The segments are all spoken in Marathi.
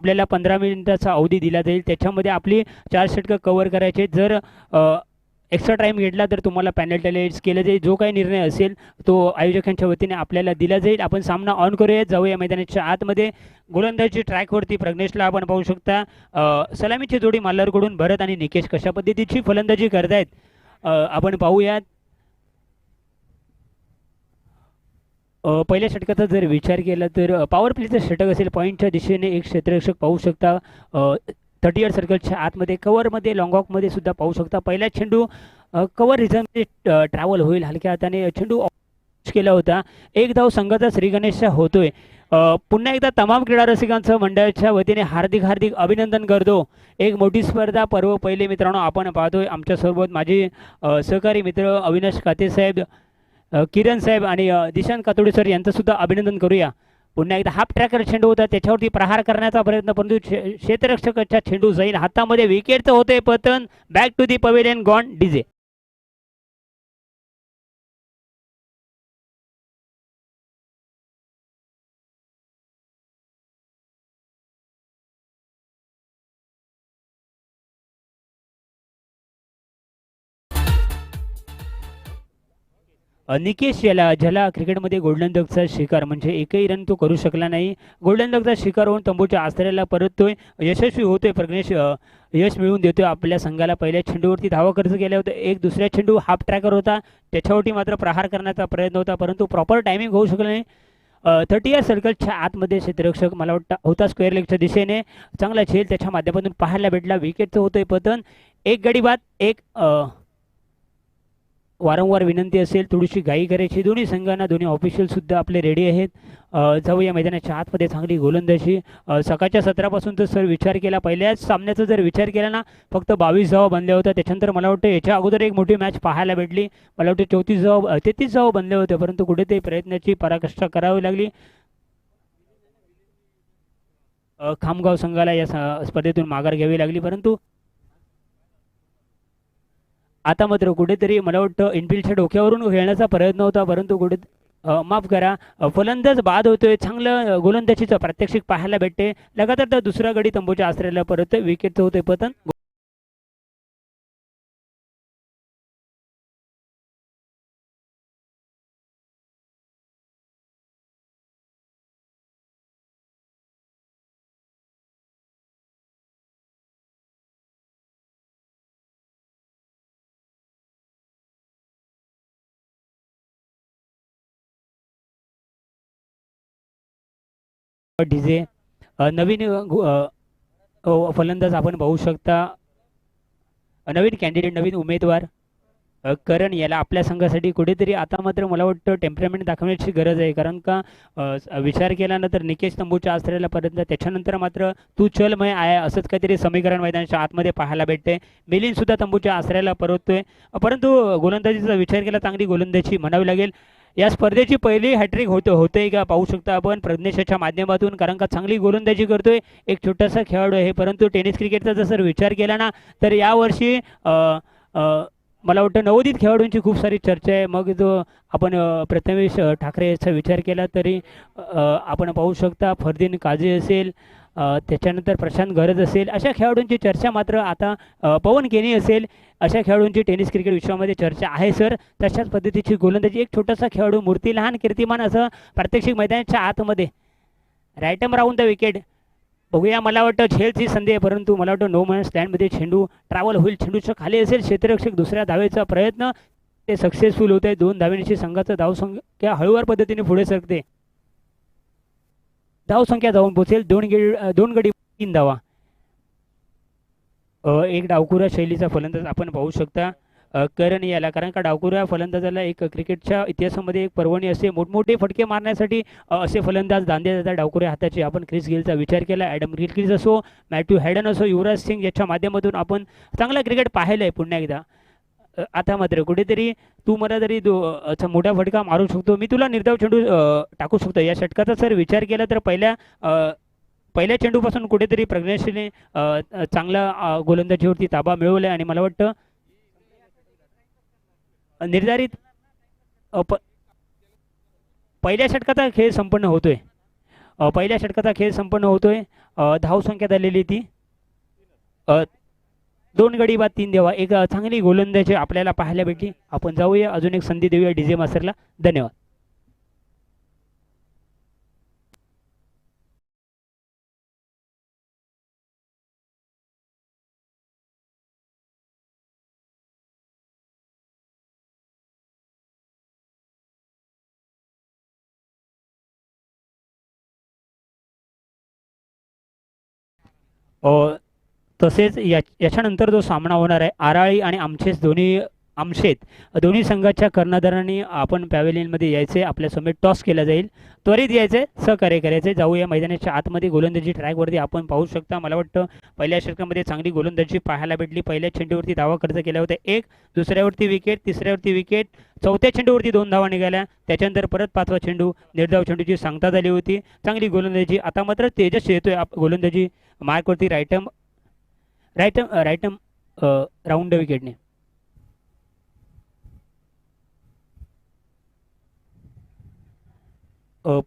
आपल्याला 15 मिनिटाचा अवधी दिला जाईल, त्याच्यामध्ये आपली 4 षटकं कव्हर करायचे. जर एक्स्ट्रा टाईम घेतला तर तुम्हाला पॅनल्टालाइज केलं जाईल. जो काही निर्णय असेल तो आयोजकांच्या वतीने आपल्याला दिला जाईल. आपण सामना ऑन करूया, जाऊया मैदानाच्या आतमध्ये. गोलंदाजी ट्रॅकवरती प्रज्ञेशला आपण पाहू शकता. सलामीची जोडी मल्हारकडून भरत आणि निकेश कशा पद्धतीची फलंदाजी करतायत आपण पाहूयात. पहिल्या षटकाचा जर विचार केला तर पॉवर प्लेचं षटक असेल. पॉईंटच्या दिशेने एक क्षेत्ररक्षक पाहू शकता. 30 सर्कलच्या आतमध्ये कव्हरमध्ये लॉंगऑफमध्ये सुद्धा पाहू शकता. पहिला चेंडू कव्हर रिझनमध्ये ट्रॅव्हल होईल. हलक्या हाताने चेंडू केला होता. एक धाव संघाचा श्री गणेशचा होतोय. पुन्हा एकदा तमाम क्रीडा रसिकांचं मंडळाच्या वतीने हार्दिक हार्दिक अभिनंदन करतो. एक मोठी स्पर्धा पर्व पहिले मित्रांनो आपण पाहतोय. आमच्यासोबत माझे सहकारी मित्र अविनाश काते साहेब, किरण साहेब आणि दिशांत कातोडे सर यांचं सुद्धा अभिनंदन करूया. पुन्हा एकदा हाफ ट्रॅकर चेंडू होता, त्याच्यावरती प्रहार करण्याचा प्रयत्न, परंतु क्षेत्ररक्षकाच्या चेंडू जाईल हातामध्ये. विकेटचं होतंय पतन. Back to the pavilion gone DJ. Nikesh याला, ज्याला क्रिकेटमध्ये गोल्डन डकचा शिकार म्हणजे एकही रन तो करू शकला नाही, गोल्डन डकचा शिकार होऊन तंबूच्या आश्रयाला परततोय, यशस्वी होतोय. प्रज्ञेश यश मिळवून देतोय आपल्या संघाला. पहिल्या चेंडूवरती धावा खर्च केल्या होत्या. एक दुसऱ्या चेंडू हाफ ट्रॅकर होता, त्याच्यावरती मात्र प्रहार करण्याचा प्रयत्न होता, परंतु प्रॉपर टायमिंग होऊ शकलं नाही. 30 सर्कलच्या आतमध्ये क्षेत्ररक्षक मला वाटतं होता स्क्वेअर लेगच्या दिशेने. चांगला झेल त्याच्या माध्यमातून पाहायला भेटला. विकेटचं होतंय पतन. एक गडी बाद. एक वारंवार विनंती असेल थोडीशी घाई करायची. दोन्ही संघांना, दोन्ही ऑफिशियल सुद्धा आपले रेडी आहेत. जाऊया मैदानाच्या आतमध्ये. चांगली गोलंदाजी सकाळच्या सत्रापासून तर सर विचार केला, पहिल्याच सामन्याचा जर विचार केला ना, फक्त 22 धावा बनल्या होत्या. त्याच्यानंतर मला वाटतं याच्या अगोदर एक मोठी मॅच पाहायला भेटली. मला वाटतं 33 धावा बनल्या होत्या, परंतु कुठेतरी प्रयत्नाची पराकाष्ठा करावी लागली खामगाव संघाला. या स्पर्धेतून माघार घ्यावी लागली. परंतु आता मात्र कुठेतरी मला वाटतं इनफिल्डच्या डोक्यावरून खेळण्याचा प्रयत्न होता, परंतु कुठे माफ करा, फलंदाज बाद होतोय. चांगलं गोलंदाजीचं प्रात्यक्षिक पाहायला भेटते. लगातार दुसरा गडी तंबूच्या आश्रयाला परत. विकेटचं होतंय पतन. डीजे नवीन फलंदाज आपण पाहू शकता. नवीन कॅन्डिडेट, नवीन उमेदवार करण याला आपल्या संघासाठी कुठेतरी आता मात्र मला वाटतं टेम्परामेंट दाखवण्याची गरज आहे. कारण का विचार केल्यानंतर निकेश तंबूच्या आश्रयाला पर्यंत, त्याच्यानंतर मात्र तू चल मय आया असंच काहीतरी समीकरण मैदानाच्या आतमध्ये पाहायला भेटते. मिलिंद सुद्धा तंबूच्या आश्रयाला परततोय, परंतु गोलंदाजीचा विचार केला चांगली गोलंदाजी म्हणावी लागेल. या स्पर्धेची पहिली हॅट्रिक होते का पाहू शकता आपण प्रज्ञेशाच्या माध्यमातून, कारण का चांगली गोलंदाजी करतोय. एक छोटासा खेळाडू आहे, परंतु टेनिस क्रिकेटचा जर विचार केला ना तर यावर्षी मला वाटतं नवोदित खेळाडूंची खूप सारी चर्चा आहे. मग जो आपण प्रथमेश ठाकरे याचा विचार केला तरी आपण पाहू शकता फरदीन काझी असेल, त्याच्यानंतर प्रशांत गरज असेल, अशा खेळाडूंची चर्चा मात्र आता पवन केनी असेल, अशा खेळाडूंची टेनिस क्रिकेट विश्वामध्ये चर्चा आहे सर. तशाच पद्धतीची गोलंदाजी, एक छोटासा खेळाडू, मूर्ती लहान कीर्तिमान, असं प्रात्यक्षिक मैदानाच्या आतमध्ये. रायटम राहून द विकेट बघूया. मला वाटतं झेलची संधी आहे, परंतु मला वाटतं नो मॅन स्टँडमध्ये चेंडू ट्रॅव्हल होईल. चेंडूच्या खाली असेल क्षेत्ररक्षक. दुसऱ्या धावेचा प्रयत्न ते सक्सेसफुल होत आहे. 2 धावेची संघाचं धावसंख्या हळूवार पद्धतीने पुढे सरकते. धावसंख्या जाऊन पोहोचेल 2 गडी 3 धावा. एक डावखुरा शैलीचा फलंदाज आपण पाहू शकता करण याला, कारण का डावखुरा फलंदाजाला एक क्रिकेटच्या इतिहासामध्ये एक पर्वणी असते. मोठमोठे फटके मारण्यासाठी असे फलंदाज दांडे जातात डावखुऱ्या हाताचे. आपण क्रिस गेलचा विचार केला, ॲडम गिलक्रिस्ट असो, मॅथ्यू हॅडन असो, युवराज सिंग याच्या माध्यमातून आपण चांगला क्रिकेट पाहिलं आहे. पुन्हा एकदा आता मात्र कुठेतरी तू मला तरी मोठा फटका मारू शकतो, मी तुला निर्धाव चेंडू टाकू शकतो. या षटकाचा जर विचार केला तर पहिल्या चेंडूपासून कुठेतरी प्रज्ञेशने चांगला गोलंदाजीवरती ताबा मिळवला आहे आणि मला वाटतं निर्धारित पहिल्या षटकाचा खेळ संपन्न होतोय. पहिल्या षटकाचा खेळ संपन्न होतोय. धावसंख्या झालेली ती 2 गडी बाद 3 धावा. एक चांगली गोलंदाजी आपल्याला पाहायला भेटली. आपण जाऊया, अजून एक संधी देऊया डीजे मास्टरला. धन्यवाद. तसेच याच्यानंतर जो सामना होणार आहे आराळी आणि आमशेत दोन्ही संघाच्या कर्णधारांनी आपण पॅव्हेलियनमध्ये यायचे. आपल्यासमोर टॉस केला जाईल. त्वरित यायचे, सहकार्य करायचे. जाऊया मैदानाच्या आतमध्ये. गोलंदाजी ट्रॅकवरती आपण पाहू शकता. मला वाटतं पहिल्या षटकामध्ये चांगली गोलंदाजी पाहायला भेटली. पहिल्या चेंडूवरती धावा खर्च केल्या होत्या 1, दुसऱ्यावरती विकेट, तिसऱ्यावरती विकेट, चौथ्या चेंडूवरती 2 धावा निघाल्या. त्याच्यानंतर परत 5वा चेंडू निर्धाव चेंडूची सांगता झाली होती. चांगली गोलंदाजी. आता मात्र तेजस येतोय गोलंदाजी मार्कवरती राईटम राऊंड विकेटने.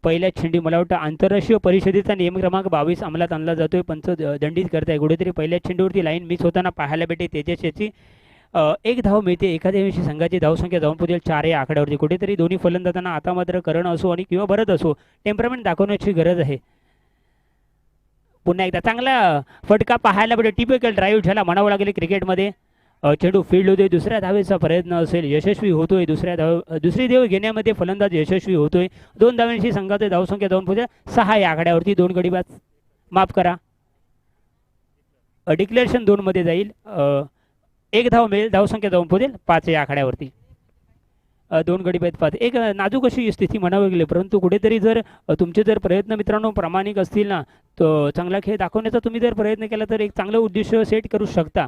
पहिल्या चेंडी मला वाटतं आंतरराष्ट्रीय परिषदेचा नियम क्रमांक 22 अंमलात आणला जातोय. पंच दंडित करताय. कुठेतरी पहिल्या चेंडूवरती लाईन मिस होताना पाहायला भेटे तेजस याची. 1 धाव मिळते. एखाद्या दिवशी संघाची धावसंख्या जाऊन पोहोचेल 4 या आकड्यावरती. कुठेतरी दोन्ही फलंदाजांना आता मात्र करण असो आणि किंवा भरत असो टेम्परमेंट दाखवण्याची गरज आहे. पुन्हा एकदा चांगला फटका पाहायला भेटेल. टिपिकल ड्राईव्ह झाला म्हणावं लागेल क्रिकेटमध्ये. चेंडू फील्ड होतोय. दुसऱ्या धावेचा प्रयत्न असेल, यशस्वी होतोय. दुसरी धाव घेण्यामध्ये फलंदाज यशस्वी होतोय. 2 धावांशी संघाची धावसंख्या जाऊन पोहोचेल 6 या आकड्यावरती. 2 गडी बाद, माफ करा, डिक्लेरेशन 2 मध्ये जाईल. 1 धाव मिळेल. धावसंख्या जाऊन पोहोचेल 5 या आकड्यावरती. 2 गडी बाद 5. एक नाजूक अशी स्थिती म्हणावी लागली. परंतु कुठेतरी जर तुमचे जर प्रयत्न मित्रांनो प्रामाणिक असतील ना, तर चांगला खेळ दाखवण्याचा तुम्ही जर प्रयत्न केला तर एक चांगलं उद्दिष्ट सेट करू शकता.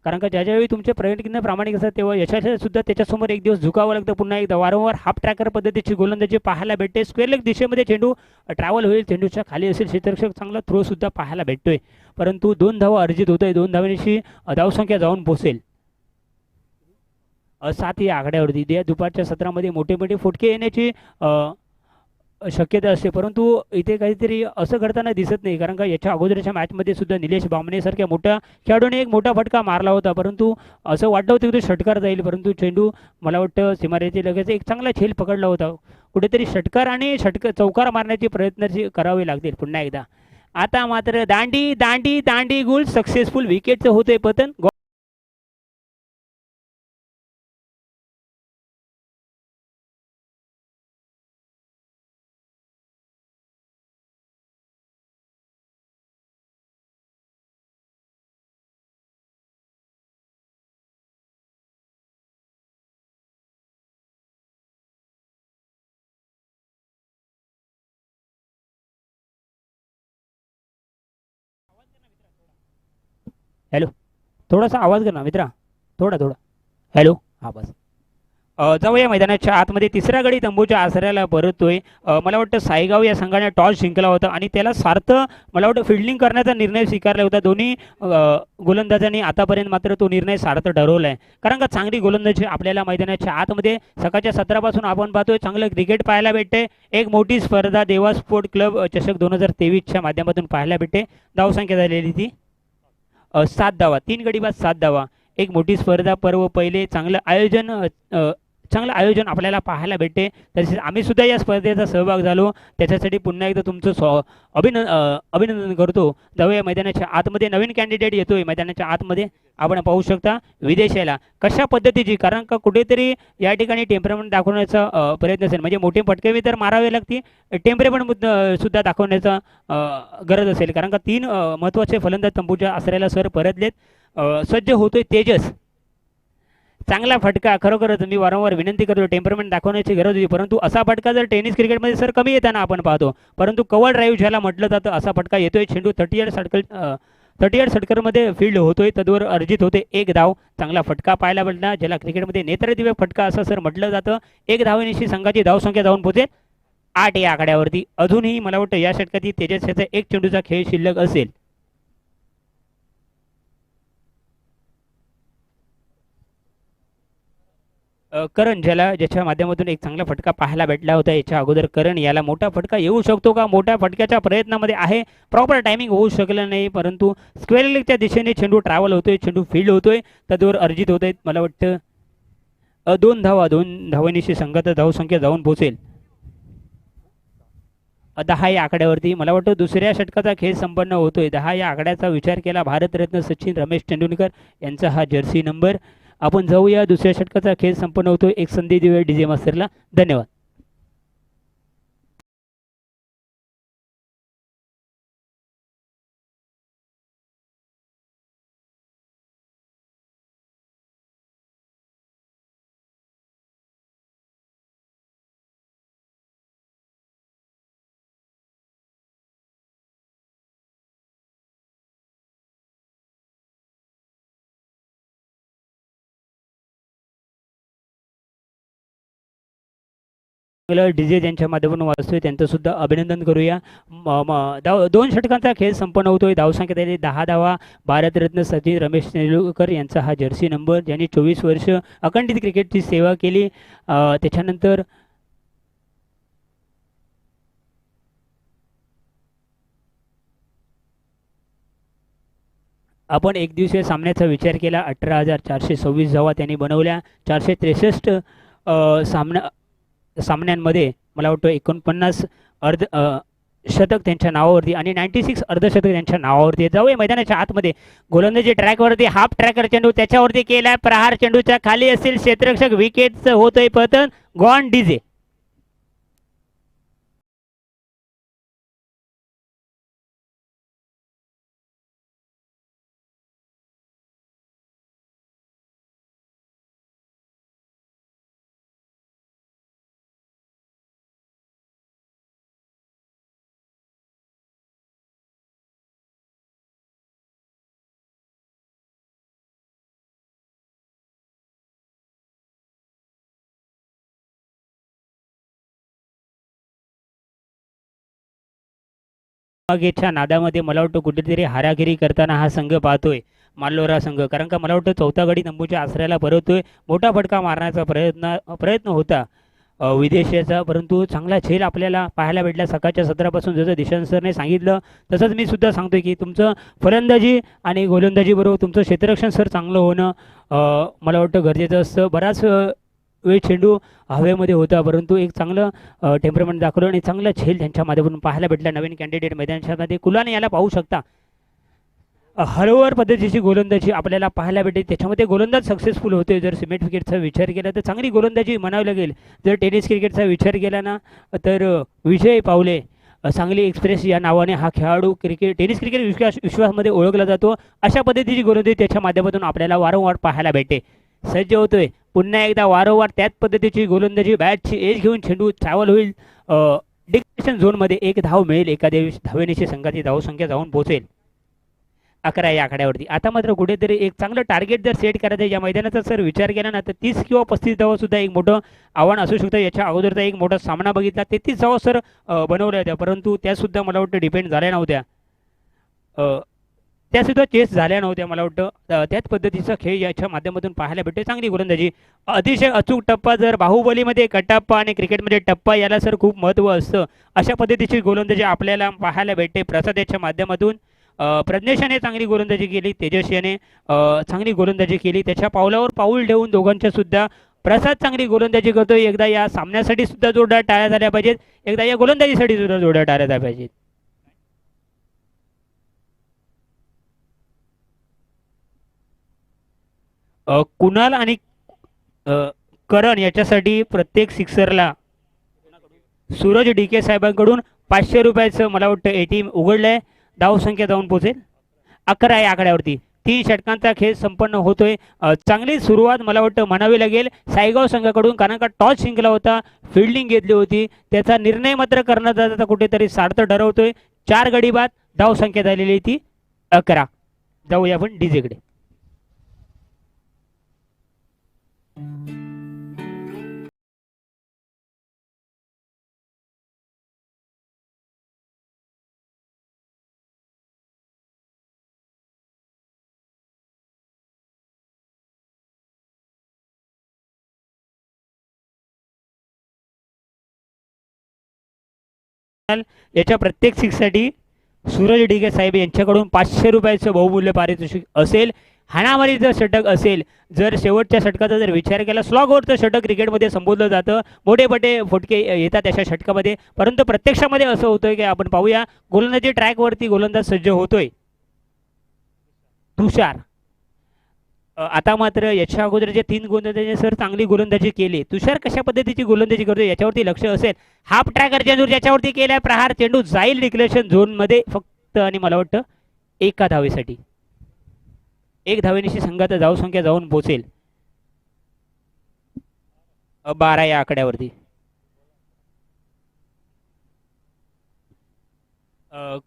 कारण का ज्यावेळी तुमचे प्रयत्न प्रामाणिक असतात तेव्हा यशाच्या सुद्धा त्याच्यासमोर एक दिवस झुकावं लागतं. पुन्हा एकदा वारंवार हाफ ट्रॅकर पद्धतीची गोलंदाजी पाहायला भेटते. स्क्वेअर लेग दिशेमध्ये चेंडू ट्रॅव्हल होईल. चेंडूच्या खाली असेल क्षेत्ररक्षक, चांगला थ्रो सुद्धा पाहायला भेटतोय. परंतु 2 धावा अर्जित होतोय. 2 धावांशी धावसंख्या जाऊन पोहोचेल 7 या आकड्यावरती. दुपारच्या सत्रामध्ये मोठे मोठे फुटके येण्याची शक्यता असते. परंतु इथे काहीतरी असं घडताना दिसत नाही. कारण का याच्या अगोदरच्या मॅचमध्ये सुद्धा निलेश बामणेसारख्या मोठ्या खेळाडूने एक मोठा फटका मारला होता. परंतु असं वाटलं होतं की तो षटकार जाईल. परंतु चेंडू मला वाटतं सीमारेषे लगेच एक चांगला झेल पकडला होता. कुठेतरी षटकार आणि चौकार मारण्याचे प्रयत्न करावे लागतील पुन्हा एकदा. आता मात्र दांडी दांडी दांडी गुल सक्सेसफुल. विकेटचं होतंय पतन. हॅलो, थोडासा आवाज कर ना मित्रा. थोडा. हॅलो, हा बस. जाऊया मैदानाच्या आतमध्ये. तिसरा गडी तंबूच्या आसऱ्याला परततोय. मला वाटतं सायगाव या संघाने टॉस जिंकला होता आणि त्याला सार्थ मला वाटतं फिल्डिंग करण्याचा निर्णय स्वीकारला होता दोन्ही गोलंदाजांनी. आतापर्यंत मात्र तो निर्णय सार्थ ठरवला आहे. कारण का चांगली गोलंदाजी आपल्याला मैदानाच्या आतमध्ये सकाळच्या सत्रापासून आपण पाहतोय. चांगलं क्रिकेट पाहायला भेटते. एक मोठी स्पर्धा देवा स्पोर्ट क्लब चषक 2023च्या माध्यमातून पाहायला भेटते. धावसंख्या झालेली ती 7 धावा. 3 गडी बाद 7 धावा. एक मोठी स्पर्धा, पर्व पहिले, चांगलं आयोजन आपल्याला पाहायला भेटते. तसेच आम्ही सुद्धा या स्पर्धेचा सहभाग झालो. त्याच्यासाठी पुन्हा एकदा तुमचं अभिनंदन करतो. जाऊया मैदानाच्या आतमध्ये. नवीन कॅन्डिडेट येतोय मैदानाच्या आतमध्ये. आपण पाहू शकता विदेशाला कशा पद्धतीची. कारण का कुठेतरी या ठिकाणी टेम्परमेंट दाखवण्याचा प्रयत्न असेल. म्हणजे मोठे फटके तर मारावे लागतील. टेम्परमेंट सुद्धा दाखवण्याचा गरज असेल. कारण का 3 महत्त्वाचे फलंदाज तंबूच्या आसऱ्याला सर परतलेत. सज्ज होतोय तेजस. चांगला फटका. खरोखरच मी वारंवार विनंती करतो, टेम्परमेंट दाखवण्याची गरज होती. परंतु असा फटका जर टेनिस क्रिकेटमध्ये सर कमी येताना आपण पाहतो. परंतु कव्हर ड्राईव्ह ज्याला म्हटलं जातं असा फटका येतोय. चेंडू 30 सर्कलमध्ये फील्ड होतोय. तद्वर अर्जित होते 1 धाव. चांगला फटका पाहायला भेटला, ज्याला क्रिकेटमध्ये नेत्रदिव्य फटका असं सर म्हटलं जातं. 1 धावेनिशी संघाची धावसंख्या जाऊन पोहोचेल 8 या आकड्यावरती. अजूनही मला वाटतं या षटकातील तेजस्याचा 1 चेंडूचा खेळ शिल्लक असेल. करण ज्याच्या माध्यमातून एक चांगला फटका पाहायला भेटला होता याच्या अगोदर, करण याला मोठा फटका येऊ शकतो का? मोठ्या फटक्याच्या प्रयत्नामध्ये आहे, प्रॉपर टायमिंग होऊ शकलं नाही, परंतु स्क्वेअर लेगच्या दिशेने चेंडू ट्रॅव्हल होतोय, चेंडू फील्ड होतोय, तद्वर अर्जित होत आहेत. मला वाटतं 2 धावा, 2 धावांनिशी संघाचा धावसंख्या जाऊन पोहोचेल 10 या आकड्यावरती. मला वाटतं दुसऱ्या षटकाचा खेळ संपन्न होतोय. 10 या आकड्याचा विचार केला भारतरत्न सचिन रमेश तेंडुलकर यांचा हा जर्सी नंबर. आपण जाऊया, दुसऱ्या षटकाचा खेळ संपन्न होतोय. एक संधी देऊया डीजे मास्टरला. धन्यवाद. डीजे ज्यांच्या माध्यमातून वाचतोय त्यांचं सुद्धा अभिनंदन करूया. दोन षटकांचा खेळ संपन्न होतोय. धावसंख्या त्याची 10 धावा. भारतरत्न सचिन रमेश तेंडुलकर यांचा हा जर्सी नंबर, ज्यांनी 24 वर्ष अखंडित क्रिकेटची सेवा केली. त्याच्यानंतर आपण एक दिवसीय सामन्याचा विचार केला. 18,426 धावा त्यांनी बनवल्या. 463 सामन्यांमध्ये मला वाटतं 49 अर्ध शतक त्यांच्या नावावरती आणि 96 अर्धशतक त्यांच्या नावावरती. जाऊया मैदानाच्या आतमध्ये. गोलंदाजी ट्रॅकवरती हाफ ट्रॅकर चेंडू त्याच्यावरती केलाय प्रहार. चेंडूच्या खाली असेल क्षेत्ररक्षक, विकेटचं होतंय पतन. Gone DJ. मागेच्या नादामध्ये मला वाटतं कुठेतरी हारागिरी करताना हा संघ पाहतोय, माल्लोरा संघ. कारण का मला वाटतं चौथा गडी तंबूच्या आसऱ्याला भरवतोय. मोठा फटका मारण्याचा प्रयत्न होता विदेशाचा, परंतु चांगला झेल आपल्याला पाहायला भेटला सकाळच्या सत्रापासून. जसं दिशांत सरने सांगितलं तसंच मी सुद्धा सांगतोय की तुमचं फलंदाजी आणि गोलंदाजी बरोबर तुमचं क्षेत्ररक्षण सर चांगलं होणं मला वाटतं गरजेचं असतं. बराच वेळ चेंडू हवेमध्ये होता, परंतु एक चांगलं टेम्परमेंट दाखवलं आणि चांगला झेल त्यांच्या माध्यमातून पाहायला भेटला. नवीन कॅन्डिडेट मैदानामध्ये कुलाने याला पाहू शकता. हळूवार पद्धतीची गोलंदाजी आपल्याला पाहायला भेटेल. त्याच्यामध्ये गोलंदाज सक्सेसफुल होते. जर सिमेंट क्रिकेटचा विचार केला तर चांगली गोलंदाजी म्हणावी लागेल. जर टेनिस क्रिकेटचा विचार केला ना तर विजय पावले सांगली एक्सप्रेस या नावाने हा खेळाडू टेनिस क्रिकेट विश्वामध्ये ओळखला जातो. अशा पद्धतीची गोलंदाजी त्याच्या माध्यमातून आपल्याला वारंवार पाहायला भेटते. सज्ज होतोय पुन्हा एकदा वारंवार त्याच पद्धतीची गोलंदाजी. बॅटची एज घेऊन चेंडू ट्रॅव्हल होईल डिक्टेशन झोनमध्ये. एक धाव मिळेल. एका धावेनिशी संघाची धावसंख्या जाऊन पोहोचेल 11 या आकड्यावरती. आता मात्र कुठेतरी एक चांगलं टार्गेट जर सेट करायचं या मैदानाचा सर विचार केला ना तर 30 किंवा 35 धावा सुद्धा एक मोठं आव्हान असू शकतं. याच्या अगोदरचा एक मोठा सामना बघितला, 33 धावा सर बनवल्या होत्या, परंतु त्यासुद्धा मला वाटतं डिपेंड झाल्या नव्हत्या. त्यासुद्धा चेस झाल्या नव्हत्या. मला वाटतं त्याच पद्धतीचा खेळ याच्या माध्यमातून पाहायला भेटते. चांगली गोलंदाजी, अतिशय अचूक टप्पा. जर बाहुबलीमध्ये कटप्पा आणि क्रिकेटमध्ये टप्पा याला सर खूप महत्त्व असतं. अशा पद्धतीची गोलंदाजी आपल्याला पाहायला भेटते प्रसाद याच्या माध्यमातून. प्रज्ञेश याने चांगली गोलंदाजी केली, तेजस याने चांगली गोलंदाजी केली. त्याच्या पावलावर पाऊल ठेवून दोघांच्या सुद्धा प्रसाद चांगली गोलंदाजी करतोय. एकदा या सामन्यासाठी सुद्धा जोरदार टाळ्या झाल्या पाहिजेत, एकदा या गोलंदाजीसाठी सुद्धा जोरदार टाळ्या झाल्या पाहिजेत. कुणाल आणि अ, करण याच्यासाठी प्रत्येक सिक्सरला सूरज डीके साहेबांकडून 500 रुपयाचं मला वाटतं एटीएम उघडलंय. धावसंख्या जाऊन पोहोचेल 11 या आकड्यावरती. 3 षटकांचा खेळ संपन्न होतोय. चांगली सुरुवात मला वाटतं म्हणावी लागेल सायगाव संघाकडून, कारण का टॉस जिंकला होता, फिल्डिंग घेतली होती, त्याचा निर्णय मात्र करण्यात जाता कुठेतरी सार्थ ठरवतोय. 4 गडी बाद, धावसंख्या झालेली ती 11. जाऊया आपण डीजेकडे. याच्या प्रत्येक सिक्ससाठी सूरज डिगे साहेब यांच्याकडून 500 रुपयाचं बहुमूल्य पारितोषिक असेल. हाणामारीचं षटक असेल, जर शेवटच्या षटकाचा जर विचार केला, स्लॉगवरचं षटक क्रिकेटमध्ये संबोधलं जातं, मोठे मोठे फटके येतात अशा षटकामध्ये, परंतु प्रत्यक्षामध्ये असं होतंय की आपण पाहूया गोलंदाजी ट्रॅकवरती गोलंदाज सज्ज होतोय तुषार. आता मात्र याच्या अगोदर जे 3 गोलंदाजांनी सर चांगली गोलंदाजी केली, तुषार कशा पद्धतीची गोलंदाजी करतो याच्यावरती लक्ष असेल. हाफ ट्रॅकर चेंडू ज्याच्यावरती केलाय प्रहार, चेंडू जाईल डिक्लेरेशन झोनमध्ये फक्त आणि मला वाटतं एका धावेसाठी. 1 धावेनिशी संघात धावसंख्या जाऊन पोहोचेल 12 या आकड्यावरती.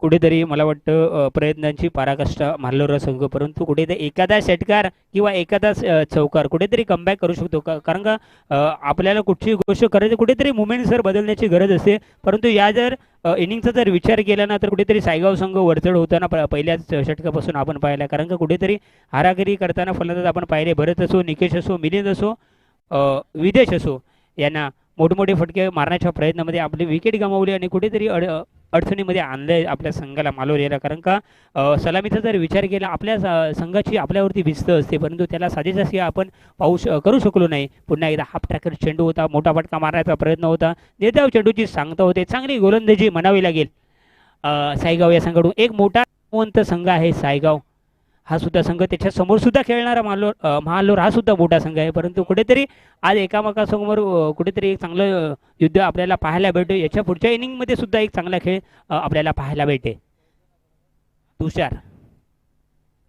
कुठेतरी मला वाटतं प्रयत्नांची पराकाष्ठा मानलोरा संघ, परंतु कुठेतरी एखादा षटकार किंवा एखादा चौकार कुठेतरी कमबॅक करू शकतो का, कारण का आपल्याला कुठची गोष्ट करायची कुठेतरी मुवमेंट सर बदलण्याची गरज असते. परंतु या जर इनिंगचा जर विचार केला ना तर कुठेतरी सायगाव संघ वरचढ होताना पहिल्याच षटकापासून आपण पाहिला, कारण का कुठेतरी हारागिरी करताना फलंदाज आपण पाहिले, भरत असो, निकेश असो, मिलिंद असो, विदेश असो, यांना मोठमोठे फटके मारण्याच्या प्रयत्नामध्ये आपली विकेट गमावली आणि कुठेतरी अडचणीमध्ये आणलंय आपल्या संघाला मालोरीला, कारण का सलामीचा जर विचार केला आपल्या संघाची आपल्यावरती भिस्त असते, परंतु त्याला साजेसाची आपण करू शकलो नाही. पुन्हा एकदा हाफ ट्रॅकर चेंडू होता, मोठा फटका मारण्याचा प्रयत्न होता, निर्धाव चेंडूची सांगता होते, चांगली गोलंदाजी म्हणावी लागेल सायगाव या संघाकडून. एक मोठा संघ आहे सायगाव, हा सुद्धा संघ त्याच्या समोर सुद्धा खेळणारा महालोर हा सुद्धा मोठा संघ आहे, परंतु कुठेतरी आज एकामेकासमोर कुठेतरी एक चांगलं युद्ध आपल्याला पाहायला भेटते. याच्या पुढच्या इनिंगमध्ये सुद्धा एक चांगला खेळ आपल्याला पाहायला भेटे. तुषार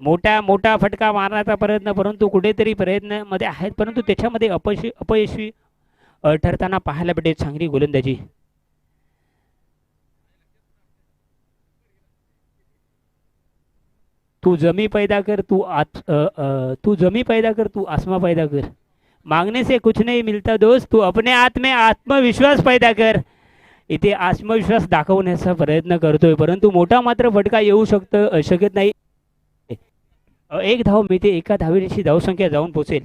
मोठा मोठा फटका मारण्याचा प्रयत्न, परंतु कुठेतरी प्रयत्नामध्ये आहेत, परंतु त्याच्यामध्ये अपयशी ठरताना पाहायला भेटे. चांगली गोलंदाजी. तू जमी पैदा कर, तू जमी पैदा कर, तू आसमा पैदा कर, मांगने से कुछ नहीं मिलता दोस्त, तू अपने आत में आत्मविश्वास पैदा कर. इथे आत्मविश्वास दाखवण्याचा प्रयत्न करतोय, परंतु मोठा मात्र फटका येऊ शकत नाही. 1 धाव मिळते, एका धावेची धावसंख्या जाऊन पोहोचेल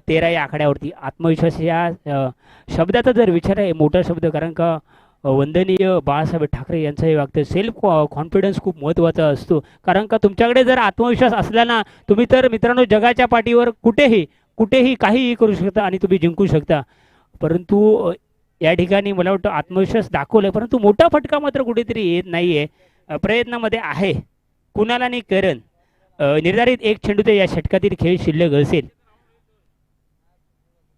13 या आकड्यावरती. आत्मविश्वास या शब्दाचा जर विचार आहे मोठा शब्द, कारण का वंदनीय बाळासाहेब ठाकरे यांचंही वागतं. सेल्फ कॉन्फिडन्स खूप महत्त्वाचा असतो, कारण का तुमच्याकडे जर आत्मविश्वास असला ना, तुम्ही तर मित्रांनो जगाच्या पाठीवर कुठेही काहीही करू शकता आणि तुम्ही जिंकू शकता. परंतु या ठिकाणी मला वाटतं आत्मविश्वास दाखवलाय, परंतु मोठा फटका मात्र कुठेतरी येत नाहीये. प्रयत्नामध्ये आहे कुणाला नाही करण. निर्धारित 1 चेंडू ते या षटकातील खेळ शिल्लक असेल.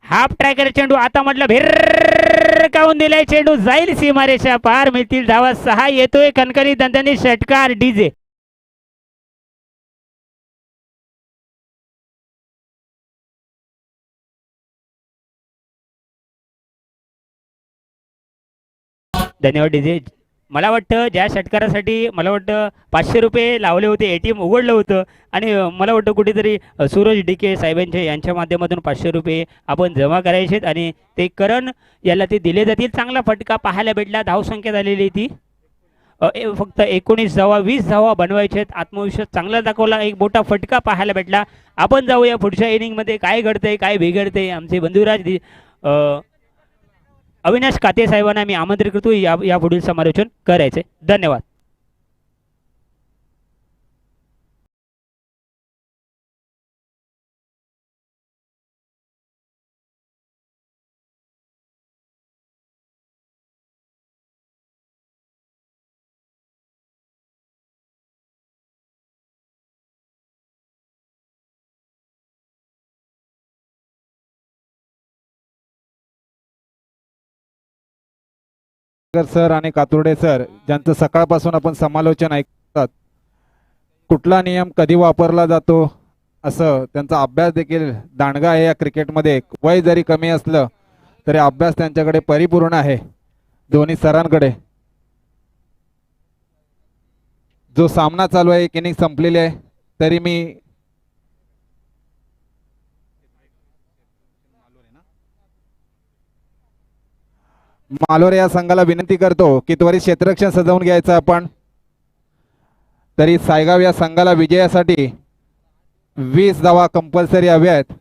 हाफ ट्रॅकर चेंडू आता म्हटलं भिरकावून दिलाय, चेंडू जाईल सीमारेषा पार, मिळतील धावा 6. येतोय कणकणी दणदणी षटकार डीजे. धन्यवाद डीजे. मला वाटतं ज्या षटकारासाठी मला वाटतं 500 रुपये लावले होते, ATM उघडलं होतं आणि मला वाटतं कुठेतरी सूरज डिके साहेबांच्या यांच्या माध्यमातून 500 रुपये आपण जमा करायचे आणि ते करण याला ते दिले जातील. चांगला फटका पाहायला भेटला. धावसंख्या झालेली ती फक्त 19 धावा, 20 धावा बनवायचे आहेत. आत्मविश्वास चांगला दाखवला, एक मोठा फटका पाहायला भेटला. आपण जाऊया पुढच्या इनिंगमध्ये काय घडतंय काय बिघडतंय. आमचे बंधुराज अविनाश काते साहेबांना मी आमंत्रित करतो या पुढील समालोचन करायचे. धन्यवाद. सर आणि कातुर्डे सर ज्यांचं सकाळपासून आपण समालोचन ऐकतात, कुठला नियम कधी वापरला जातो असं त्यांचा अभ्यास देखील दांडगा आहे या क्रिकेटमध्ये. वय जरी कमी असलं तरी अभ्यास त्यांच्याकडे परिपूर्ण आहे दोन्ही सरांकडे. जो सामना चालू आहे, एक इनिंग संपलेली आहे, तरी मी मालोरे या संघाला विनंती करतो की त्वरित क्षेत्ररक्षण सजवून घ्यायचं आपण. तरी सायगाव या संघाला विजयासाठी 20 धावा कंपल्सरी हव्या आहेत.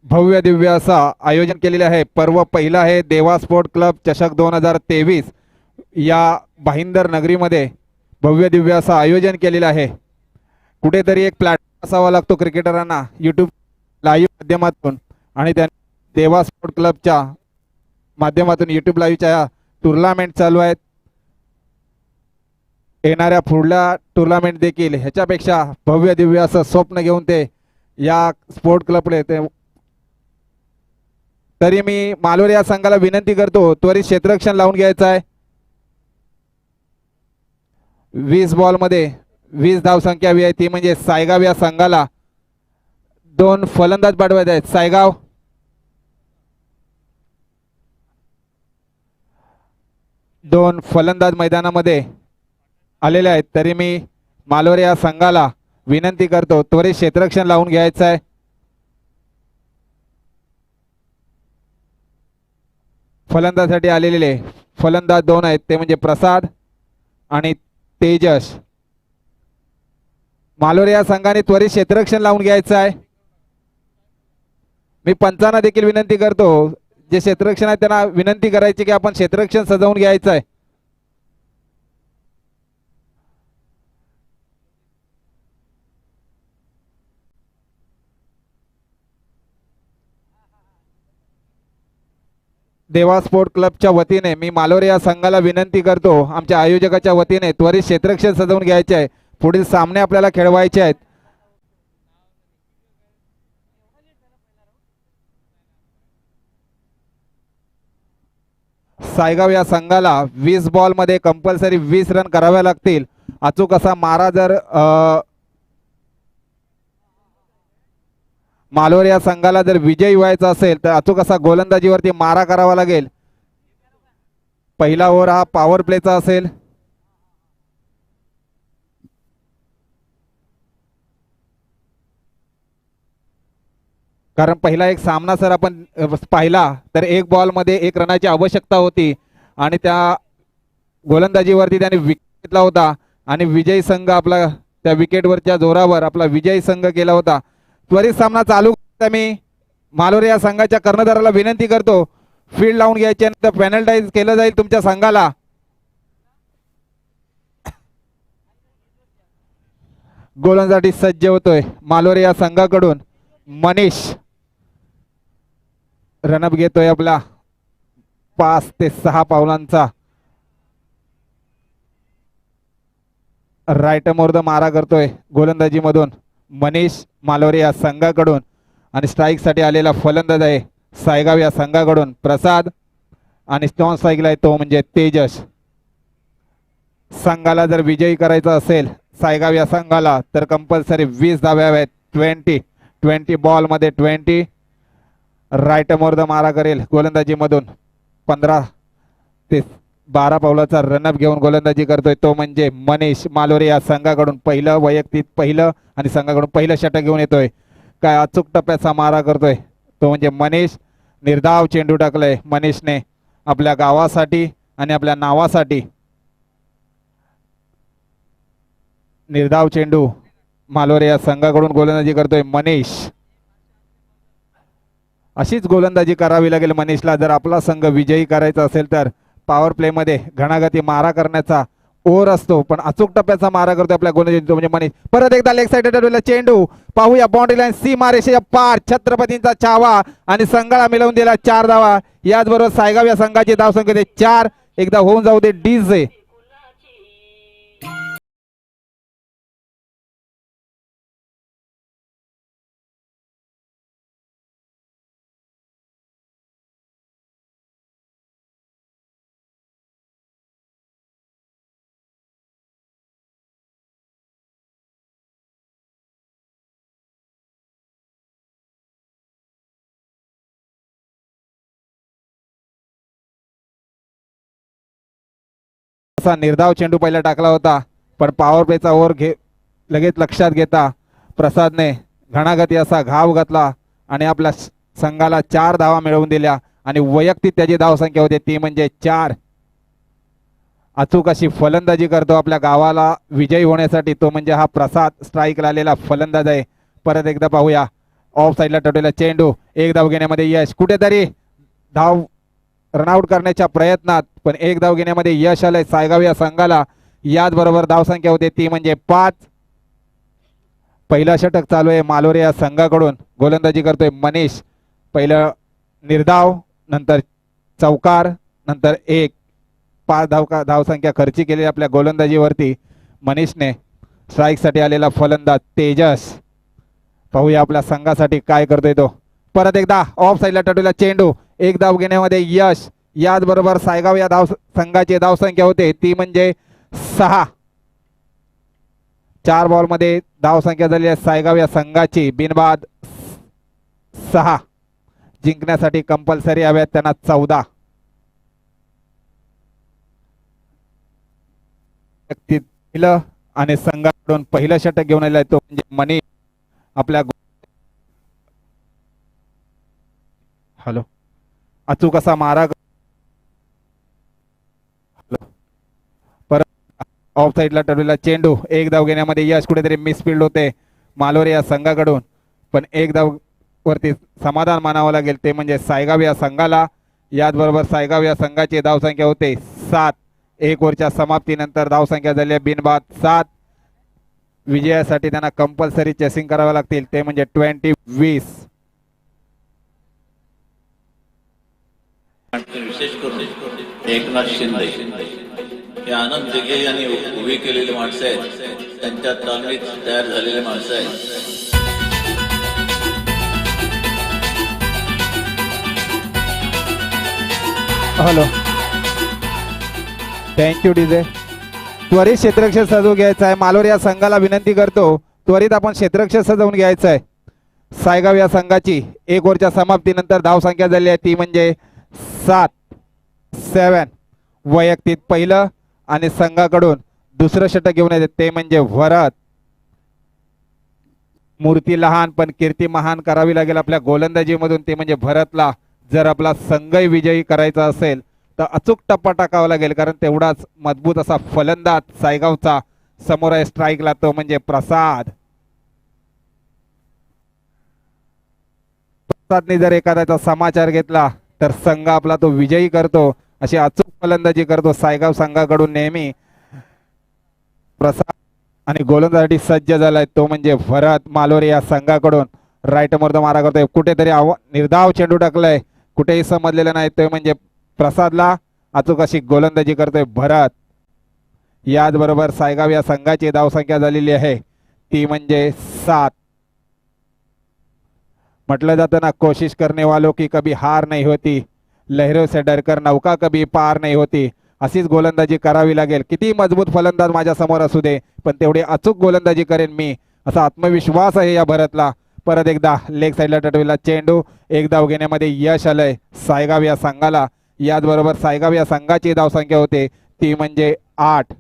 भव्य दिव्य असं आयोजन केलेले आहे. पर्व पहिलं आहे देवा स्पोर्ट क्लब चषक 2023. या भाईंदर नगरीमध्ये भव्य दिव्य असं आयोजन केलेलं आहे. कुठेतरी एक प्लॅटफॉर्म असावा लागतो क्रिकेटरांना यूट्यूब लाईव्ह माध्यमातून, आणि त्या देवा स्पोर्ट क्लबच्या माध्यमातून यूट्यूब लाईव्हच्या टुर्नामेंट चालू आहेत. येणाऱ्या पुढल्या टुर्नामेंट देखील ह्याच्यापेक्षा भव्य दिव्य असं स्वप्न घेऊन ते या स्पोर्ट क्लबकडे ते. तरी मी मालोर या संघाला विनंती करतो त्वरित क्षेत्ररक्षण लावून घ्यायचं आहे. 20 बॉलमध्ये 20 धावसंख्या हवी आहे, ती म्हणजे सायगाव या संघाला 2 फलंदाज पाठवायचे आहेत. सायगाव दोन फलंदाज मैदानामध्ये आलेले आहेत. तरी मी मालोर या संघाला विनंती करतो त्वरित क्षेत्ररक्षण लावून घ्यायचं आहे. फलंदाजासाठी आलेले फलंदाज 2 आहेत, ते म्हणजे प्रसाद आणि तेजस. मालोर या संघाने त्वरित क्षेत्ररक्षण लावून घ्यायचं आहे. मी पंचांना देखील विनंती करतो, जे क्षेत्ररक्षण आहे त्यांना विनंती करायची की आपण क्षेत्ररक्षण सजवून घ्यायचं आहे. देवा स्पोर्ट क्लबच्या वतीने मी मालोर या संघाला विनंती करतो, आमच्या आयोजकाच्या वतीने त्वरित क्षेत्ररक्षण सजवून घ्यायचे आहे. पुढील सामने आपल्याला खेळवायचे आहेत. सायगाव या संघाला 20 बॉलमध्ये कंपल्सरी 20 रन करावे लागतील. अचूक असा मारा जर मालोर या संघाला जर विजयी व्हायचा असेल तर अचूक असा गोलंदाजीवरती मारा करावा लागेल. पहिला ओव्हर हा पॉवर प्लेचा असेल. कारण पहिला एक सामना सर आपण पाहिला तर 1 बॉलमध्ये 1 रनाची आवश्यकता होती आणि त्या गोलंदाजीवरती त्याने विकेट घेतला होता आणि विजयी संघ आपला त्या विकेटवरच्या जोरावर आपला विजयी संघ केला होता. त्वरित सामना चालू करता मी मालोर या संघाच्या कर्णधाराला विनंती करतो फील्ड लावून घ्यायचे, तर पेनल्टाईज केलं जाईल तुमच्या संघाला. गोलंदाजी सज्ज होतोय मालोर या संघाकडून. मनीष रनअप घेतोय आपला 5 ते 6 पावलांचा. राईट मोर्द मारा करतोय गोलंदाजी मधून मनीष मालोर या संघाकडून. आणि स्ट्राईक साठी आलेला फलंदाज आहे सायगाव या संघाकडून प्रसाद, आणि स्टॉन स्ट्राईकला आहे तो म्हणजे तेजस. संघाला जर विजयी करायचा असेल सायगाव या संघाला तर कंपल्सरी 20 धावा हव्यात. 20 बॉल मध्ये 20. राईट मोर्द मारा करेल गोलंदाजी मधून. 15 ते 12 पावलाचा रनअप घेऊन गोलंदाजी करतोय तो म्हणजे मनीष मालोरे या संघाकडून. पहिलं वैयक्तिक पहिलं आणि संघाकडून पहिलं षटक घेऊन येतोय. काय अचूक टप्प्याचा मारा करतोय तो म्हणजे मनीष. निर्धाव चेंडू टाकलाय मनीषने आपल्या गावासाठी आणि आपल्या नावासाठी. निर्धाव चेंडू मालोरे या संघाकडून गोलंदाजी करतोय मनीष. अशीच गोलंदाजी करावी लागेल मनीषला जर आपला संघ विजयी करायचा असेल तर. पॉवर प्ले मध्ये घणागती मारा करण्याचा ओव्हर असतो, पण अचूक टप्प्याचा मारा करतो आपल्या गोलंदाजी म्हणजे मनीष. परत एकदा लेग साइड चेंडू पाहूया बाउंड्री लाईन सीमा रेषेच्या पार. छत्रपतींचा चावा आणि संघाला मिळवून दिला 4 धावा. याचबरोबर सायगाव या संघाची धावसंख्या 4. एकदा होऊन जाऊ दे डीजे. असा निर्धाव चेंडू पहिला टाकला होता, पण पॉवर प्लेचा ओव्हर लगेच लक्षात घेता प्रसादने घणागती असा घाव घातला आणि आपल्या संघाला 4 धावा मिळवून दिल्या. आणि वैयक्तिक त्याची धावसंख्या होती ती म्हणजे 4. अचूक अशी फलंदाजी करतो आपल्या गावाला विजयी होण्यासाठी तो म्हणजे हा प्रसाद. स्ट्राईक आलेला फलंदाज आहे. परत एकदा पाहूया ऑफ साईडला टोटलेला चेंडू, एक धाव घेण्यामध्ये यश, कुठेतरी धाव रनआउट करण्याच्या प्रयत्नात पण एक धाव घेण्यामध्ये यश आलंय सायगाव या संघाला. याच बरोबर धावसंख्या होते ती म्हणजे 5. पहिला षटक चालू आहे मालोरे या संघाकडून. गोलंदाजी करतोय मनीष. पहिलं निर्धाव, नंतर चौकार, नंतर 1. 5 धावसंख्या खर्ची केली आपल्या गोलंदाजीवरती मनीषने. स्ट्राईकसाठी आलेला फलंदाज तेजस. पाहूया आपल्या संघासाठी काय करतोय तो. परत एकदा ऑफ साईडला टटूला चेंडू, एक धाव घेण्यामध्ये यश. याच बरोबर सायगाव या संघाची धावसंख्या होते ती म्हणजे 6. 4 बॉलमध्ये धावसंख्या झाली आहे सायगाव या संघाची बिनबाद 6. जिंकण्यासाठी कंपल्सरी हव्यात त्यांना 14. आणि संघाकडून पहिलं षटक घेऊन आलेला आहे तो म्हणजे मनीष. आपल्या हॅलो अचूक असा मारा. परत ऑफ साईडला टरलेला चेंडू, एक धाव घेण्यामध्ये यश. कुठेतरी मिसफिल्ड होते मालोरे या संघाकडून पण एक धाव वरती समाधान मानावं लागेल ते म्हणजे सायगाव या संघाला. याचबरोबर सायगाव या संघाची धावसंख्या होते 7. 1 ओव्हरच्या समाप्तीनंतर धावसंख्या झाली आहे बिनबाद 7. विजयासाठी त्यांना कंपल्सरी चेसिंग करावं लागतील ते म्हणजे 20-20. विशेष करून एकनाथ शिंदे हे आनंद दिघे यांनी उभी केलेली माणसं आहेत, त्यांच्या तालमीत तयार झालेली माणसं आहेत. Hello thank you DJ. त्वरित क्षेत्ररक्षण सजवून घ्यायचं आहे. मालोरे या संघाला विनंती करतो त्वरित आपण क्षेत्ररक्षण सजवून घ्यायचं आहे. सायगाव या संघाची 1 ओव्हरच्या समाप्तीनंतर धावसंख्या झाली आहे ती म्हणजे 7. वैयक्तिक पहिलं आणि संघाकडून दुसरं षटक घेऊन येते ते म्हणजे भरत. मूर्ती लहान पण कीर्ती महान करावी लागेल आपल्या गोलंदाजीमधून ते म्हणजे भरतला. जर आपला संघही विजयी करायचा असेल तर अचूक टप्पा टाकावा लागेल कारण तेवढाच मजबूत असा फलंदाज सायगावचा समोर आहे स्ट्राईकला तो म्हणजे प्रसाद. प्रसादने जर एखाद्याचा समाचार घेतला तर संघ आपला तो विजयी करतो. अशी अचूक फलंदाजी करतो सायगाव संघाकडून नेहमी प्रसाद. आणि गोलंदाजीसाठी सज्ज झालाय तो म्हणजे भरत मालोरे या संघाकडून. राईट मर्द मारा करतोय, कुठेतरी निर्धाव चेंडू टाकलाय, कुठेही समजलेलं नाही तो म्हणजे प्रसादला. अचूक अशी गोलंदाजी करतोय भरत. याचबरोबर सायगाव या संघाची धावसंख्या झालेली आहे ती म्हणजे 7. म्हटलं जातं ना कोशिश करने वालों की कभी हार नहीं होती, लहरों से डरकर नौका कभी पार नहीं होती. अशीच गोलंदाजी करावी लागेल. किती मजबूत फलंदाज माझ्या समोर असू दे पण तेवढी अचूक गोलंदाजी करेन मी असा आत्मविश्वास आहे या भरतला. परत एकदा लेग साईडला टटविला चेंडू, एक धाव घेण्यामध्ये यश आलंय सायगाव या संघाला. याचबरोबर सायगाव या संघाची धावसंख्या होते ती म्हणजे 8.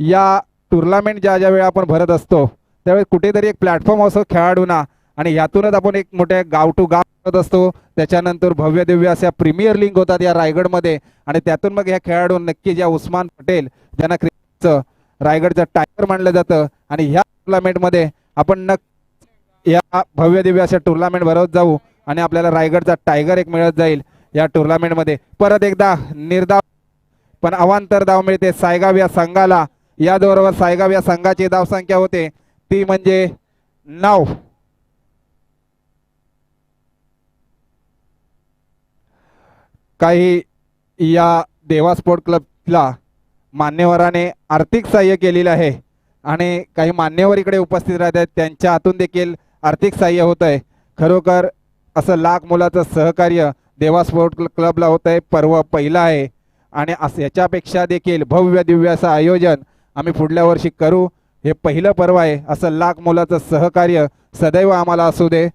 या टुर्नामेंट ज्या वेळा आपण भरत असतो त्यावेळेस कुठेतरी एक प्लॅटफॉर्म असतो खेळाडूंना आणि ह्यातूनच आपण एक मोठे गाव टू गाव करत असतो. त्याच्यानंतर भव्य दिव्य अशा प्रीमियर लीग होतात या रायगडमध्ये आणि त्यातून मग ह्या खेळाडू नक्की ज्या उस्मान पटेल ज्यांना क्रिकेटचं रायगडचं टायगर मानलं जातं आणि ह्या टुर्नामेंटमध्ये आपण या भव्य दिव्य अशा टुर्नामेंट भरवत जाऊ आणि आपल्याला रायगडचा टायगर एक मिळत जाईल या टुर्नामेंटमध्ये. परत एकदा निर्धाव पण अवांतर धाव मिळते सायगाव या संघाला. याचबरोबर सायगाव या संघाची धावसंख्या होते ती म्हणजे 9. काही या देवा स्पोर्ट क्लबला मान्यवराने आर्थिक सहाय्य केलेलं आहे आणि काही मान्यवर इकडे उपस्थित राहत आहेत त्यांच्या हातून देखील आर्थिक सहाय्य होत आहे. खरोखर असं लाख मुलाचं सहकार्य देवा स्पोर्ट क्लबला होत आहे. पर्व पहिला आहे आणि याच्यापेक्षा देखील भव्य दिव्य असं आयोजन आम्ही पुढल्या वर्षी करू. हे पहिलं पर्व आहे. असं लाख मुलाचं सहकार्य सदैव आम्हाला असू दे.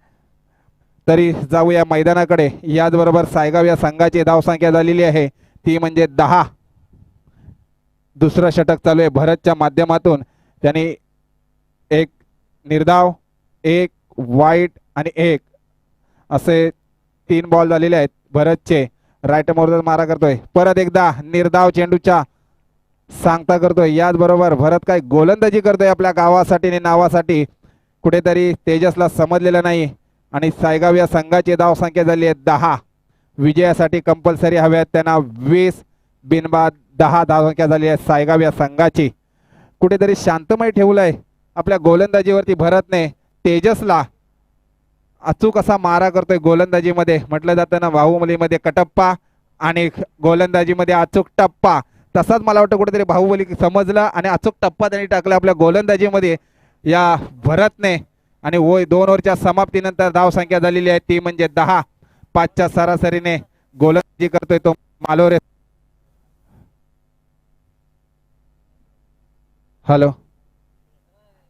तरी जाऊया मैदानाकडे. याचबरोबर सायगाव या संघाची धावसंख्या झालेली आहे ती म्हणजे 10. दुसरं षटक चालू आहे भरतच्या माध्यमातून. त्यांनी एक निर्धाव, एक वाईट आणि एक असे 3 बॉल झालेले आहेत भरतचे. राईट मोर्दर मारा करतोय. परत एकदा निर्धाव चेंडूच्या सांगता करतोय. याचबरोबर भरत काय गोलंदाजी करतोय आपल्या गावासाठी आणि नावासाठी. कुठेतरी तेजसला समजलेलं नाही आणि सायगाव या संघाची धावसंख्या झाली आहे 10. विजयासाठी कंपल्सरी हव्यात त्यांना 20, बिनबाद 10 धावसंख्या झाली आहे सायगाव या संघाची. कुठेतरी शांतमय ठेवलंय आपल्या गोलंदाजीवरती भरतने. तेजसला अचूक असा मारा करतोय गोलंदाजीमध्ये. म्हटलं जातं ना बाहुबलीमध्ये कटप्पा आणि गोलंदाजीमध्ये अचूक टप्पा, तसाच मला वाटतं कुठेतरी बाहुबली समजलं आणि अचूक टप्पा त्यांनी टाकला आपल्या गोलंदाजीमध्ये या भरतने. आणि 2 ओव्हरच्या समाप्तीनंतर धावसंख्या झालेली आहे ती म्हणजे 10. 5च्या सरासरीने गोलंदाजी करतोय तो मालोरे. हॅलो,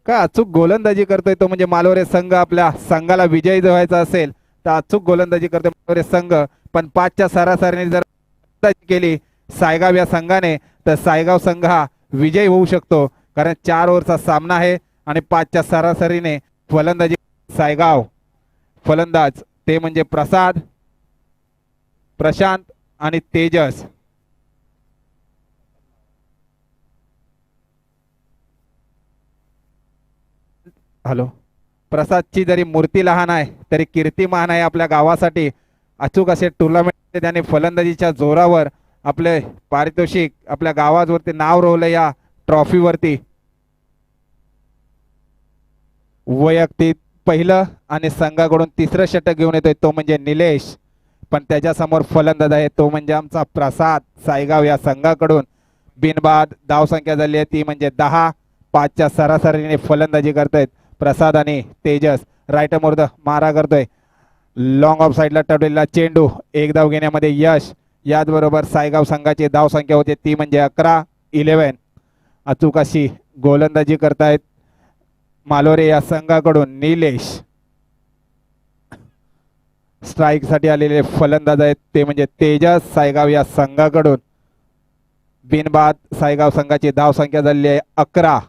का अचूक गोलंदाजी करतोय तो म्हणजे मालोरे संघ. आपल्या संघाला विजयी व्हायचा असेल तर अचूक गोलंदाजी करतोय मालोरे संघ. पण 5च्या सरासरीने जर गोलंदाजी केली सायगाव या संघाने तर सायगाव संघ हा विजयी होऊ शकतो, कारण 4 ओव्हरचा सामना आहे आणि 5च्या सरासरीने फलंदाजी सायगाव. फलंदाज ते म्हणजे प्रसाद, प्रशांत आणि तेजस. हॅलो, प्रसादची जरी मूर्ती लहान आहे तरी कीर्ती महान आहे आपल्या गावासाठी. अचूक असे टुर्नामेंट त्याने फलंदाजीच्या जोरावर आपले पारितोषिक आपल्या गावावरती नाव रोवलं या ट्रॉफीवरती. वैयक्तिक पहिलं आणि संघाकडून 3रं षटक घेऊन येतोय तो म्हणजे निलेश. पण त्याच्यासमोर फलंदाज आहे तो म्हणजे आमचा प्रसाद सायगाव या संघाकडून. बिनबाद धावसंख्या झाली आहे ती म्हणजे 10. 5च्या सरासरीने फलंदाजी करतायत प्रसाद आणि तेजस. राईट मोर्द मारा करतोय. लॉंग ऑफ साईडला टवलेला चेंडू 1 धाव घेण्यामध्ये यश. याचबरोबर सायगाव संघाची धावसंख्या होते ती म्हणजे 11. अचूक अशी गोलंदाजी करतायत मालोरे या संघाकडून निलेश. स्ट्राईक साठी आलेले फलंदाज आहेत ते म्हणजे तेजस सायगाव या संघाकडून. बिनबाद सायगाव संघाची धावसंख्या झालेली आहे 11.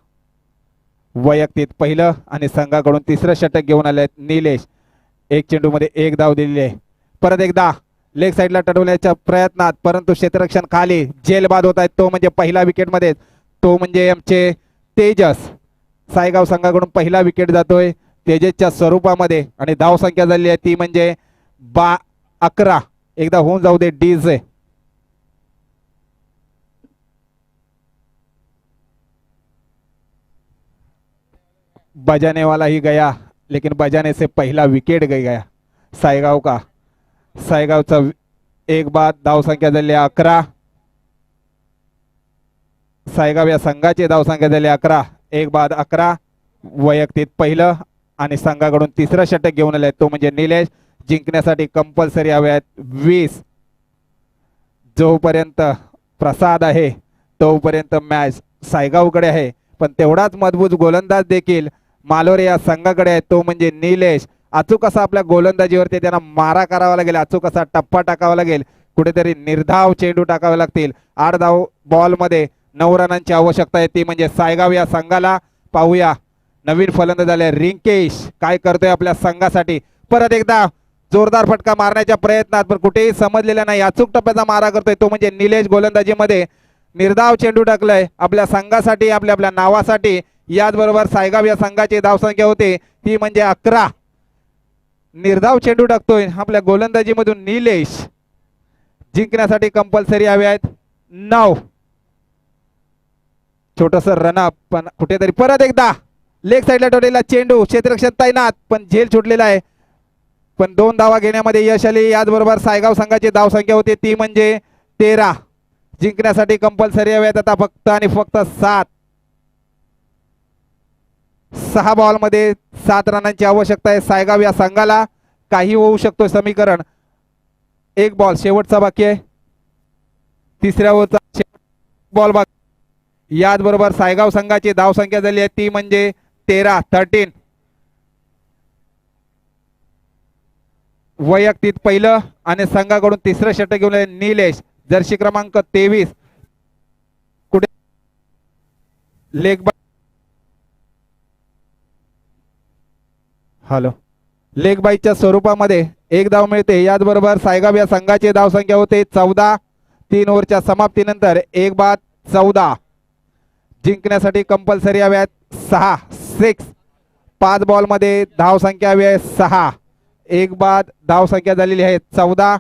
वैयक्तिक पहिलं आणि संघाकडून 3रं षटक घेऊन आले आहेत निलेश. 1 चेंडूमध्ये 1 धाव दिलेली आहे. परत एकदा लेग साईडला टटवण्याच्या प्रयत्नात परंतु क्षेत्ररक्षण खाली जेलबाद होत आहेत तो म्हणजे पहिला विकेटमध्ये तो म्हणजे आमचे तेजस. सायगाव संघाकडून पहिला विकेट जातोय तेजसच्या स्वरूपामध्ये आणि धावसंख्या झालेली आहे ती म्हणजे 11. एकदा होऊन जाऊ दे डीजे. बजाने वाला ही गया लेकिन बजाने से पहला विकेट गया सायगाव का. सायगावचा 1 बाद धावसंख्या झाली 11. सायगाव या संघाची धावसंख्या झाली 11. 1 बाद 11. वैयक्तिक पहिलं आणि संघाकडून 3रं षटक घेऊन आले तो म्हणजे निलेश. जिंकण्यासाठी कंपल्सरी हवे आहेत 20. जोपर्यंत प्रसाद आहे तोपर्यंत मॅच सायगावकडे आहे, पण तेवढाच मजबूत गोलंदाज देखील मालोरे या संघाकडे आहे तो म्हणजे निलेश. अचूक असा आपल्या गोलंदाजीवरती त्यांना मारा करावा लागेल, अचूक असा टप्पा टाकावा लागेल, कुठेतरी निर्धाव चेंडू टाकावे लागतील. 8 धाव बॉलमध्ये 9 रनांची आवश्यकता आहे ती म्हणजे सायगाव या संघाला. पाहूया नवीन फलंदाज आले रिंकेश काय करतोय आपल्या संघासाठी. परत एकदा जोरदार फटका मारण्याच्या प्रयत्नात पण कुठेही समजलेला नाही. अचूक टप्प्याचा मारा करतोय तो म्हणजे निलेश. गोलंदाजीमध्ये निर्धाव चेंडू टाकलाय आपल्या संघासाठी, आपल्या नावासाठी. याचबरोबर सायगाव या संघाची धावसंख्या होते ती म्हणजे 11. निर्धाव चेंडू टाकतोय आपल्या गोलंदाजीमधून निलेश. जिंकण्यासाठी कंपल्सरी हवे आहेत 9. छोटस रनअप पण कुठेतरी परत एकदा लेग साईडला ठेवलेला चेंडू क्षेत्ररक्षण तैनात पण झेल छुटलेला आहे, पण 2 धावा घेण्यामध्ये यश आले. याचबरोबर सायगाव संघाची धावसंख्या होती ती म्हणजे 13. जिंकण्यासाठी कंपल्सरी हवे आहेत आता फक्त आणि फक्त 7. 6 बॉलमध्ये 7 रनांची आवश्यकता आहे सायगाव या संघाला. काही होऊ शकतो समीकरण. 1 बॉल शेवटचा बाकी आहे, 3ऱ्या ओव्हरचा बॉल बाकी. याचबरोबर सायगाव संघाची धावसंख्या झाली आहे ती म्हणजे 13. वैयक्तिक पहिलं आणि संघाकडून 3रं षटक घेऊन निलेश. जर्सी क्रमांक 23. कुठे लेग लेग बाईच्या स्वरूपामध्ये 1 धाव मिळते. याचबरोबर सायगाव या संघाची धावसंख्या होते 14. 3 ओव्हरच्या समाप्तीनंतर 1 बाद 14. जिंकण्यासाठी कंपल्सरी हव्यात 6. 5 बॉलमध्ये धाव संख्या हवी आहे 6. एक बाद धाव संख्या झालेली आहे 14.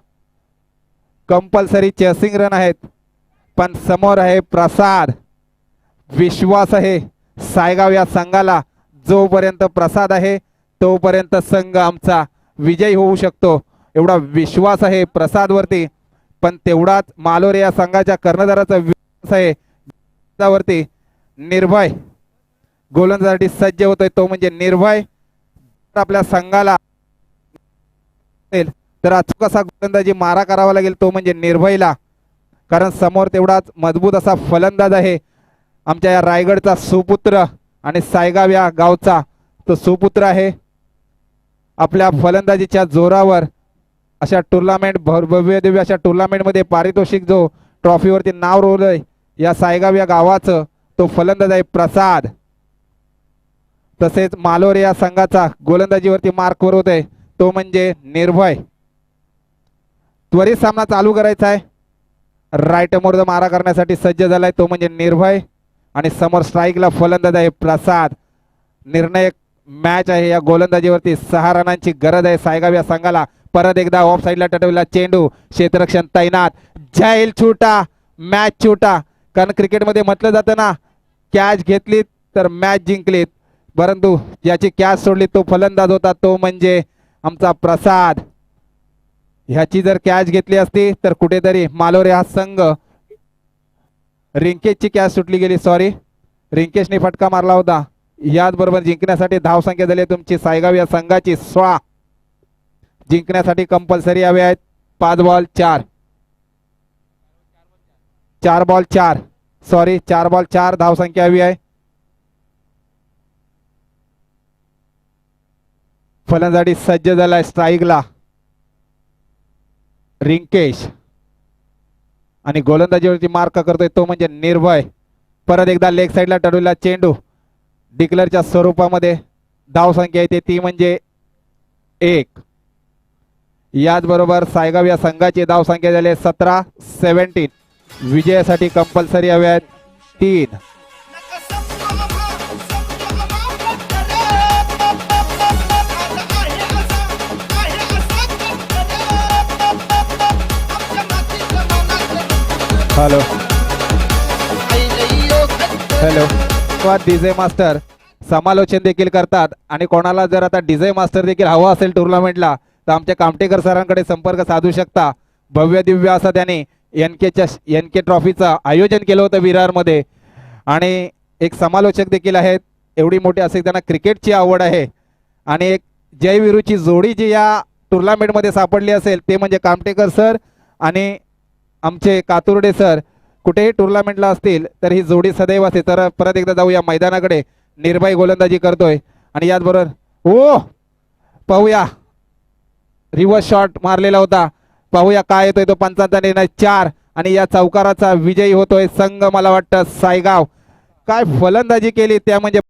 कंपल्सरी चेसिंग रन आहेत, पण समोर आहे प्रसाद. विश्वास आहे सायगाव या संघाला, जोपर्यंत प्रसाद आहे तोपर्यंत संघ आमचा विजयी होऊ शकतो एवढा विश्वास आहे प्रसादवरती. पण तेवढाच मालोरे या संघाच्या कर्णधाराचा विश्वास आहे वरती. निर्भय गोलंदाजीसाठी सज्ज होतोय तो म्हणजे निर्भय. आपल्या संघाला तर अचूक असा गोलंदाजी मारा करावा लागेल तो म्हणजे निर्भयला, कारण समोर तेवढाच मजबूत असा फलंदाज आहे आमच्या या रायगडचा सुपुत्र आणि सायगाव या गावचा तो सुपुत्र आहे. आपल्या फलंदाजीच्या जोरावर अशा टुर्नामेंट भव्य दिव्य अशा टुर्नामेंटमध्ये पारितोषिक जो ट्रॉफीवरती नाव रोवलंय या सायगाव या गावाचं तो फलंदाज आहे प्रसाद. तसेच मालोरे या संघाचा गोलंदाजीवरती मार्क वर होतोय तो म्हणजे निर्भय. त्वरित सामना चालू करायचा आहे. राईट मोर्द मारा करण्यासाठी सज्ज झालाय तो म्हणजे निर्भय आणि समोर स्ट्राईकला फलंदाज आहे प्रसाद. निर्णायक मॅच आहे या गोलंदाजीवरती. 6 रनांची गरज आहे सायगाव या संघाला. परत एकदा ऑफ साईडला टटवला चेंडू, क्षेत्ररक्षण तैनात. जाईल छुटा मॅच छुटा, कारण क्रिकेटमध्ये म्हटलं जातं ना कॅच घेतलीत तर मॅच जिंकलीत, परंतु याची कॅच सोडली तो फलंदाज होता तो म्हणजे आमचा प्रसाद. ह्याची जर कॅच घेतली असती तर कुठेतरी मालोरे हा संघ, रिंकेशची कॅच सुटली गेली, सॉरी रिंकेशने फटका मारला होता. याचबरोबर जिंकण्यासाठी धावसंख्या झाली तुमची सायगाव या संघाची 16. जिंकण्यासाठी कंपल्सरी हवे आहेत 5 बॉल 4, 4 बॉल 4, सॉरी 4 बॉल 4 धावसंख्या हवी आहे. फलंदाजी सज्ज झालाय स्ट्राईकला रिंकेश आणि गोलंदाजीवरती मार्क करतोय तो म्हणजे निर्भय. परत एकदा लेग साईडला टळवला चेंडू, डिक्लेअरच्या स्वरूपामध्ये धावसंख्या येते ती म्हणजे 1. याचबरोबर सायगाव या संघाची धावसंख्या झाली 17. विजयासाठी कंपल्सरी हवे आहेत 3. Hello hello. डीजे मास्टर समालोचन देखील करतात आणि कोणाला जर आता डीजे मास्टर देखील हवा असेल टुर्नामेंटला तर आमच्या कामटेकर सरांकडे संपर्क साधू शकता. भव्य दिव्य असं त्यांनी एन के ट्रॉफीचं आयोजन केलं होतं विरारमध्ये आणि एक समालोचक देखील आहेत. एवढी मोठी असे त्यांना क्रिकेटची आवड आहे आणि एक जयवीरूची जोडी जी या टुर्नामेंटमध्ये सापडली असेल ते म्हणजे कामटेकर सर आणि आमचे कातुर्डे सर. कुठेही टुर्नामेंटला असतील तर ही जोडी सदैव असते. तर परत एकदा जाऊया मैदानाकडे. निर्भय गोलंदाजी करतोय आणि याचबरोबर ओ पाहूया रिव्हर्स शॉट मारलेला होता. पाहूया काय येतोय तो. पंचांचा निर्णय 4 आणि या चौकाराचा विजयी होतोय संघ मला वाटतं सायगाव. काय फलंदाजी केली त्या म्हणजे